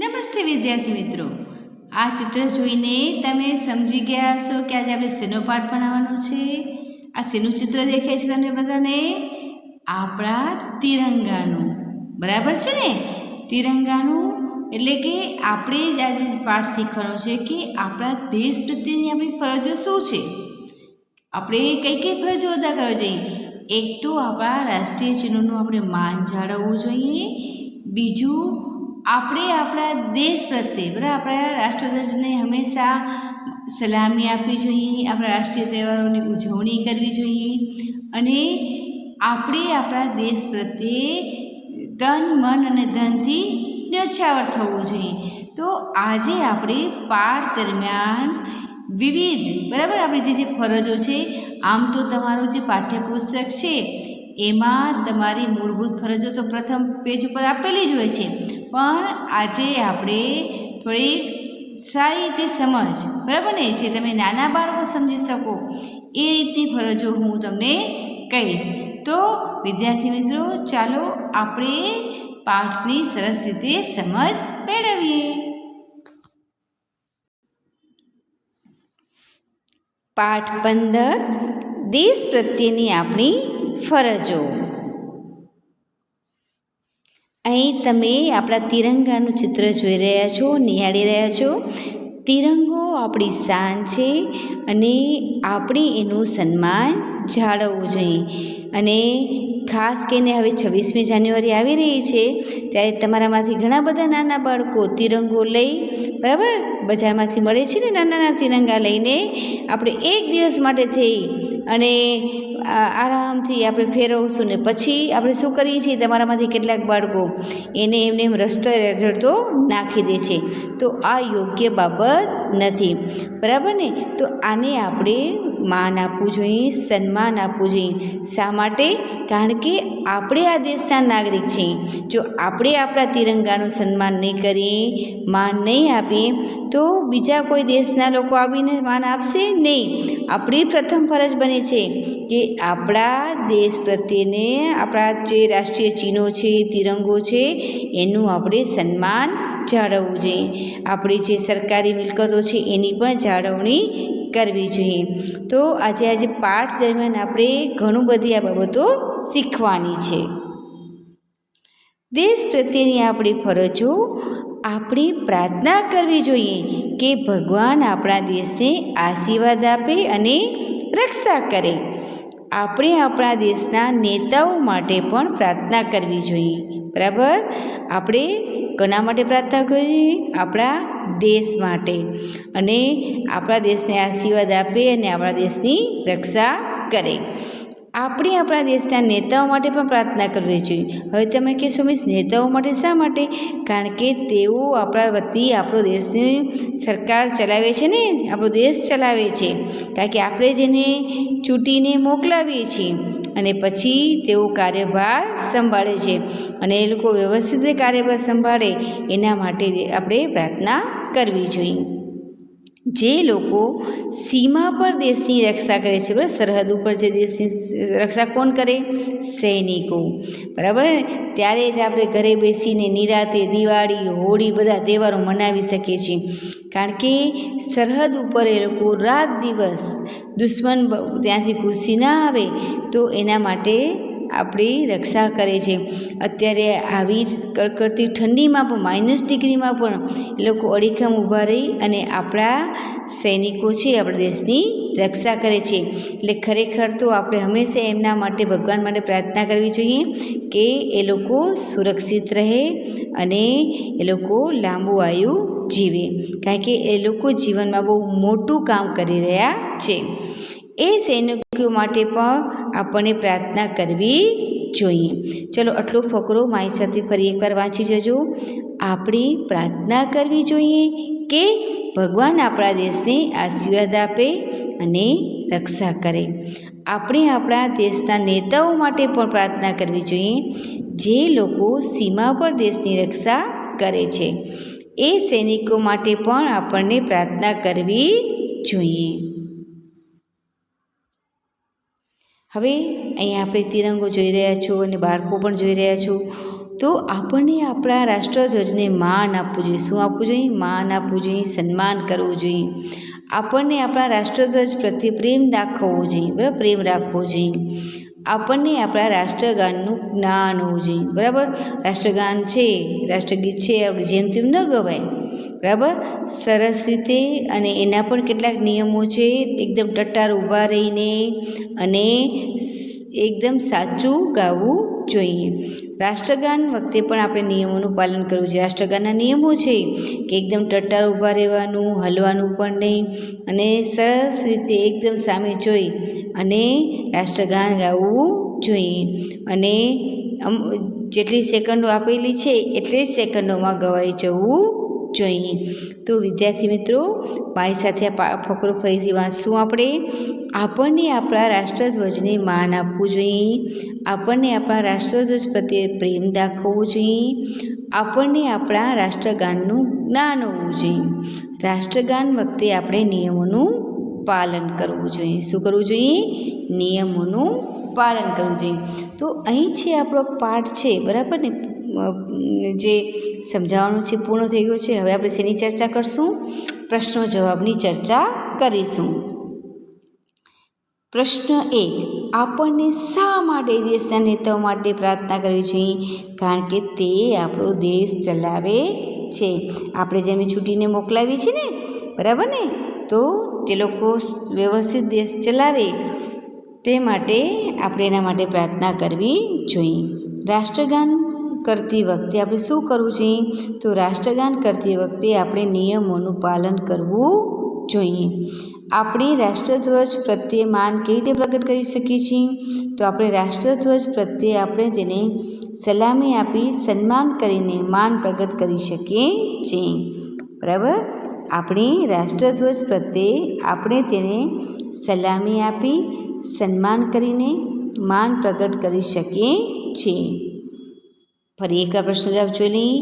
નમસ્તે વિદ્યાર્થી મિત્રો, આ ચિત્ર જોઈને તમે સમજી ગયા હશો કે આજે આપણે શેનો પાઠ ભણાવવાનો છે. આ શેનું ચિત્ર દેખાય છે તમને બધાને? આપણા તિરંગાનું. બરાબર છે ને? તિરંગાનું એટલે કે આપણે જ આજે પાઠ શીખવાનો છે કે આપણા દેશ પ્રત્યેની આપણી ફરજો શું છે. આપણે કઈ કઈ ફરજો અદા કરવા જોઈએ. એક તો આપણા રાષ્ટ્રીય ચિહ્નોનું આપણે માન જાળવવું જોઈએ. બીજું, આપણે આપણા દેશ પ્રત્યે બરાબર આપણા રાષ્ટ્રધ્વજને હંમેશા સલામી આપવી જોઈએ. આપણા રાષ્ટ્રીય તહેવારોની ઉજવણી કરવી જોઈએ અને આપણે આપણા દેશ પ્રત્યે તન મન અને ધનથી ન્યોછાવર થવું જોઈએ. તો આજે આપણે પાઠ દરમિયાન વિવિધ બરાબર આપણી જે ફરજો છે, આમ તો તમારું જે પાઠ્યપુસ્તક છે એમાં તમારી મૂળભૂત ફરજો તો પ્રથમ પેજ ઉપર આપેલી જ હોય છે, પણ આજે આપણે થોડીક સારી રીતે સમજ બરાબર ને જે તમે નાના બાળકો સમજી શકો એ રીતની ફરજો હું તમને કહીશ. તો વિદ્યાર્થી મિત્રો, ચાલો આપણે પાઠની સરસ રીતે સમજ મેળવીએ. પાઠ 15 દેશ પ્રત્યેની આપણી ફરજો. અહીં તમે આપણા તિરંગાનું ચિત્ર જોઈ રહ્યા છો, નિહાળી રહ્યા છો. તિરંગો આપણી શાન છે અને આપણે એનું સન્માન જાળવવું જોઈએ. અને ખાસ કરીને હવે 26મી જાન્યુઆરી આવી રહી છે ત્યારે તમારામાંથી ઘણા બધા નાના બાળકો તિરંગો લઈ બરાબર બજારમાંથી મળે છે ને નાના નાના તિરંગા લઈને આપણે એક દિવસ માટે થઈ અને આરામથી આપણે ફેરવશું ને પછી આપણે શું કરીએ છીએ, તમારામાંથી કેટલાક બાળકો એને એમને એમ રસ્તો રઝળતો નાખી દે છે. તો આ યોગ્ય બાબત નથી, બરાબર ને? તો આને આપણે માન આપવું જોઈએ, સન્માન આપવું જોઈએ. શા માટે? કારણ કે આપણે આ દેશના નાગરિક છીએ. જો આપણે આપણા તિરંગાનું સન્માન નહીં કરીએ, માન નહીં આપીએ તો બીજા કોઈ દેશના લોકો આવીને માન આપશે નહીં. આપણી પ્રથમ ફરજ બને છે કે આપણા દેશ પ્રત્યેને આપણા જે રાષ્ટ્રીય ચિહ્નો છે, તિરંગો છે, એનું આપણે સન્માન જાળવવું જોઈએ. આપણી જે સરકારી મિલકતો છે એની પણ જાળવણી કરવી જોઈએ. તો આજે પાઠ દરમિયાન આપણે ઘણું બધી આ બાબતો શીખવાની છે. દેશ પ્રત્યેની આપણી ફરજો, આપણે પ્રાર્થના કરવી જોઈએ કે ભગવાન આપણા દેશને આશીર્વાદ આપે અને રક્ષા કરે. આપણે આપણા દેશના નેતાઓ માટે પણ પ્રાર્થના કરવી જોઈએ. બરાબર? આપણે કોના માટે પ્રાર્થના કરવી જોઈએ? આપણા દેશ માટે. અને આપણા દેશને આશીર્વાદ આપે અને આપણા દેશની રક્ષા કરે. આપણે આપણા દેશના નેતાઓ માટે પણ પ્રાર્થના કરવી જોઈએ. હવે તમે કહેશો મિસ નેતાઓ માટે શા માટે? કારણ કે તેઓ આપણા વતી આપણો દેશની સરકાર ચલાવે છે ને, આપણો દેશ ચલાવે છે. કારણ કે આપણે જેને ચૂંટીને મોકલાવીએ છીએ અને પછી તેઓ કાર્યભાર સંભાળે છે અને એ લોકો વ્યવસ્થિત કાર્યભાર સંભાળે એના માટે આપણે પ્રાર્થના કરવી જોઈએ. જે લોકો સીમા પર દેશની રક્ષા કરે છે, બરાબર, સરહદ ઉપર જે દેશની રક્ષા કોણ કરે? સૈનિકો. બરાબર ને? ત્યારે જ આપણે ઘરે બેસીને નિરાતે દિવાળી, હોળી બધા તહેવારો મનાવી શકીએ છીએ. કારણ કે સરહદ ઉપર એ લોકો રાત દિવસ દુશ્મન ત્યાંથી ઘૂસી ના આવે તો એના માટે આપણી રક્ષા કરે છે. અત્યારે આવી કડકડતી ઠંડીમાં પણ -ડિગ્રીમાં પણ એ લોકો અડીખમ ઊભા રહી અને આપણા સૈનિકો છે આપણા દેશની રક્ષા કરે છે. એટલે ખરેખર તો આપણે હંમેશા એમના માટે ભગવાન માટે પ્રાર્થના કરવી જોઈએ કે એ લોકો સુરક્ષિત રહે અને એ લોકો લાંબુ આયુ જીવે. કારણ કે એ લોકો જીવનમાં બહુ મોટું કામ કરી રહ્યા છે. એ સૈનિકો માટે પણ આપણને પ્રાર્થના કરવી જોઈએ. ચલો, આટલો ફકરો મારી સાથે ફરી એકવાર વાંચી જજો. આપણે પ્રાર્થના કરવી જોઈએ કે ભગવાન આપણા દેશને આશીર્વાદ આપે અને રક્ષા કરે. આપણે આપણા દેશના નેતાઓ માટે પણ પ્રાર્થના કરવી જોઈએ જે લોકો સીમા પર દેશની રક્ષા કરે છે. એ સૈનિકો માટે પણ આપણને પ્રાર્થના કરવી જોઈએ. હવે અહીંયા આપણે તિરંગો જોઈ રહ્યા છો અને બાળકો પણ જોઈ રહ્યા છો. તો આપણને આપણા રાષ્ટ્રધ્વજને માન આપવું જોઈએ. શું આપવું જોઈએ? માન આપવું જોઈએ, સન્માન કરવું જોઈએ. આપણને આપણા રાષ્ટ્રધ્વજ પ્રત્યે પ્રેમ દાખવવો જોઈએ, બરાબર, પ્રેમ રાખવો જોઈએ. આપણને આપણા રાષ્ટ્રગાનનું જ્ઞાન હોવું જોઈએ, બરાબર. રાષ્ટ્રગાન છે, રાષ્ટ્રગીત છે, આપણે જેમ તેમ ન ગવાય, બરાબર, સરસ રીતે. અને એના પણ કેટલાક નિયમો છે. એકદમ ટટ્ટાર ઊભા રહીને અને એકદમ સાચું ગાવું જોઈએ. રાષ્ટ્રગાન વખતે પણ આપણે નિયમોનું પાલન કરવું જોઈએ. રાષ્ટ્રગાનના નિયમો છે કે એકદમ ટટ્ટાર ઊભા રહેવાનું, હલવાનું પણ નહીં, અને સરસ રીતે એકદમ સામે જોઈ અને રાષ્ટ્રગાન ગાવું જોઈએ. અને જેટલી સેકન્ડો આપેલી છે એટલી જ સેકન્ડોમાં ગવાઈ જવું જોઈએ. તો વિદ્યાર્થી મિત્રો, મારી સાથે આ ફકરો ફરીથી વાંચશું આપણે. આપણને આપણા રાષ્ટ્રધ્વજને માન આપવું જોઈએ. આપણને આપણા રાષ્ટ્રધ્વજ પ્રત્યે પ્રેમ દાખવવો જોઈએ. આપણને આપણા રાષ્ટ્રગાનનું જ્ઞાન હોવું જોઈએ. રાષ્ટ્રગાન વખતે આપણે નિયમોનું પાલન કરવું જોઈએ. શું કરવું જોઈએ? નિયમોનું પાલન કરવું જોઈએ. તો અહીં છે આપણો પાઠ છે, બરાબર ને, જે સમજાવવાનું છે પૂર્ણ થઈ ગયો છે. હવે આપણે શેની ચર્ચા કરશું? પ્રશ્નો જવાબની ચર્ચા કરીશું. પ્રશ્ન 1. આપણને શા માટે દેશના નેતાઓ માટે પ્રાર્થના કરવી જોઈએ? કારણ કે તે આપણો દેશ ચલાવે છે. આપણે જેમને છૂટીને મોકલાવી છે ને, બરાબર ને, તો તે લોકો વ્યવસ્થિત દેશ ચલાવે તે માટે આપણે એના માટે પ્રાર્થના કરવી જોઈએ. રાષ્ટ્રગાન કરતી વખતે આપણે શું કરવું જોઈએ? તો રાષ્ટ્રગાન કરતી વખતે આપણે નિયમોનું પાલન કરવું જોઈએ. આપણે રાષ્ટ્રધ્વજ પ્રત્યે માન કેવી રીતે પ્રગટ કરી શકીએ છીએ? તો આપણે રાષ્ટ્રધ્વજ પ્રત્યે આપણે તેને સલામી આપી, સન્માન કરીને માન પ્રગટ કરી શકીએ છીએ, બરાબર. આપણે રાષ્ટ્રધ્વજ પ્રત્યે આપણે તેને સલામી આપી, સન્માન કરીને માન પ્રગટ કરી શકીએ છીએ. ફરી એકવાર પ્રશ્ન જવાબ જોઈ લઈએ.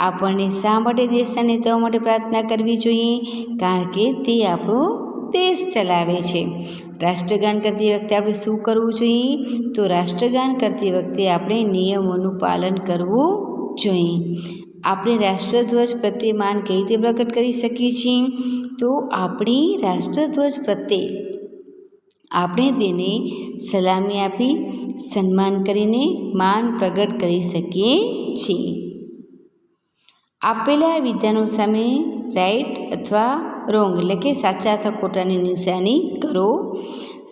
આપણને શા માટે દેશના નેતાઓ માટે પ્રાર્થના કરવી જોઈએ? કારણ કે તે આપણો દેશ ચલાવે છે. રાષ્ટ્રગાન કરતી વખતે આપણે શું કરવું જોઈએ? તો રાષ્ટ્રગાન કરતી વખતે આપણે નિયમોનું પાલન કરવું જોઈએ. આપણે રાષ્ટ્રધ્વજ પ્રત્યે માન કેવી રીતે પ્રગટ કરી શકીએ છીએ? તો આપણી રાષ્ટ્રધ્વજ પ્રત્યે આપણે તેને સલામી આપી, સન્માન કરીને માન પ્રગટ કરી શકીએ છીએ. આપેલા વિધાનો સામે રાઈટ અથવા રોંગ એટલે કે સાચા અથવા ખોટાની નિશાની કરો.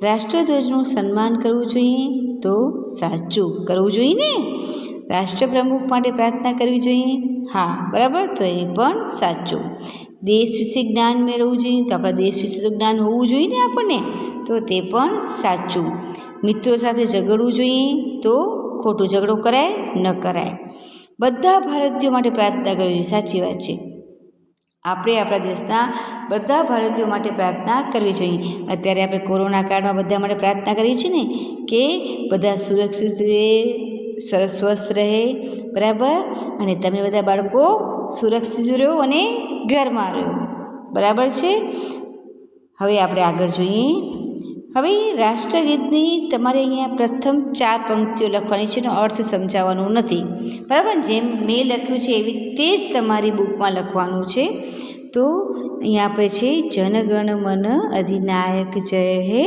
રાષ્ટ્રધ્વજનું સન્માન કરવું જોઈએ તો સાચું. કરવું જોઈએ ને? રાષ્ટ્રપ્રમુખ માટે પ્રાર્થના કરવી જોઈએ? હા, બરાબર, તો એ પણ સાચું. દેશ વિશે જ્ઞાન મેળવવું જોઈએ તો આપણા દેશ વિશે તો જ્ઞાન હોવું જોઈએ ને આપણને, તો તે પણ સાચું. મિત્રો સાથે ઝઘડવું જોઈએ તો ખોટું. ઝઘડો કરાય? ન કરાય. બધા ભારતીયો માટે પ્રાર્થના કરવી જોઈએ. સાચી વાત છે. આપણે આપણા દેશના બધા ભારતીયો માટે પ્રાર્થના કરવી જોઈએ. અત્યારે આપણે કોરોના કાળમાં બધા માટે પ્રાર્થના કરીએ છીએ ને કે બધા સુરક્ષિત રહે, સરસ સ્વસ્થ રહે, બરાબર. અને તમે બધા બાળકો સુરક્ષિત રહો અને ઘરમાં રહો, બરાબર છે. હવે આપણે આગળ જોઈએ. હવે રાષ્ટ્રગીતની તમારે અહીંયા પ્રથમ 4 પંક્તિઓ લખવાની છે, એનો અર્થ સમજાવવાનો નથી, બરાબર. જેમ મેં લખ્યું છે એવી તે જ તમારી બુકમાં લખવાનું છે. તો અહીંયા આપણે છે જનગણ મન અધિનાયક જય હે,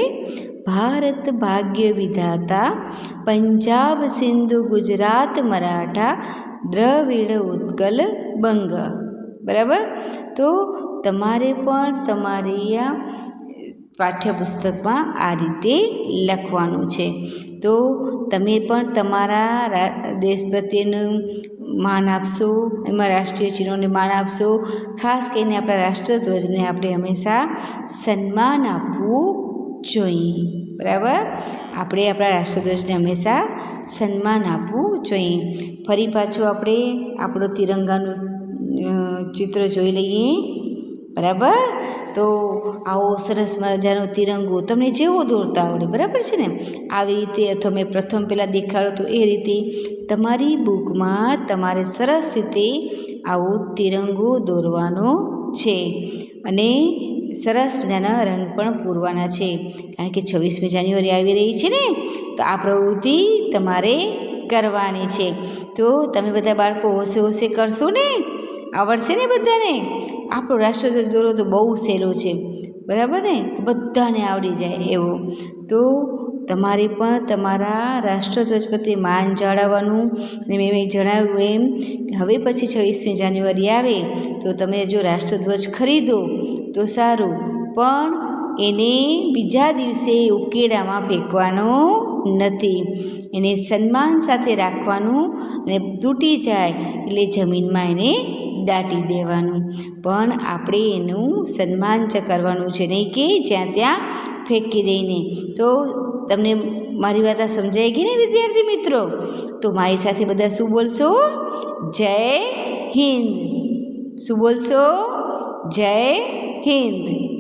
ભારત ભાગ્ય વિધાતા, પંજાબ સિંધુ ગુજરાત મરાઠા, દ્રવિડ ઉત્કલ બંગ, બરાબર. તો તમારે પણ તમારી આ પાઠ્યપુસ્તકમાં આ રીતે લખવાનું છે. તો તમે પણ તમારા દેશ પ્રત્યેનું માન આપશો, એમાં રાષ્ટ્રીય ચિહ્નોને માન આપશો. ખાસ કરીને આપણા રાષ્ટ્રધ્વજને આપણે હંમેશા સન્માન આપવું જોઈએ, બરાબર. આપણે આપણા રાષ્ટ્રધ્વજને હંમેશા સન્માન આપવું જોઈએ. ફરી પાછું આપણે આપણો તિરંગાનું ચિત્ર જોઈ લઈએ, બરાબર. તો આવો સરસ મજાનો તિરંગો તમને જેવો દોરતા આવડે, બરાબર છે ને, આવી રીતે, અથવા મેં પ્રથમ પહેલાં દેખાડો તો એ રીતે તમારી બુકમાં તમારે સરસ રીતે આવો તિરંગો દોરવાનો છે. અને સરસ મજાના રંગ પણ પૂરવાના છે, કારણ કે 26મી જાન્યુઆરી આવી રહી છે ને, તો આ પ્રવૃત્તિ તમારે કરવાની છે. તો તમે બધા બાળકો હોશે હોશે કરશો ને? આવડશે ને બધાને? આપણો રાષ્ટ્રધ્વજ દોરો તો બહુ સહેલો છે, બરાબર ને? બધાને આવડી જાય એવો. તો તમારે પણ તમારા રાષ્ટ્રધ્વજ પ્રત્યે માન જાળવવાનું. અને મેં જણાવ્યું એમ હવે પછી 26મી જાન્યુઆરી આવે તો તમે જો રાષ્ટ્રધ્વજ ખરીદો તો સારું, પણ એને બીજા દિવસે ઉકેડામાં ફેંકવાનો નથી. એને સન્માન સાથે રાખવાનું, અને તૂટી જાય એટલે જમીનમાં એને દાટી દેવાનું. પણ આપણે એનું સન્માન કરવાનું છે, નહીં કે જ્યાં ત્યાં ફેંકી દઈને. તો તમને મારી વાત સમજાઈ ગઈ ને વિદ્યાર્થી મિત્રો? તો મારી સાથે બધા શું બોલશો? જય હિન્દ. શું બોલશો? જય હિન્દ.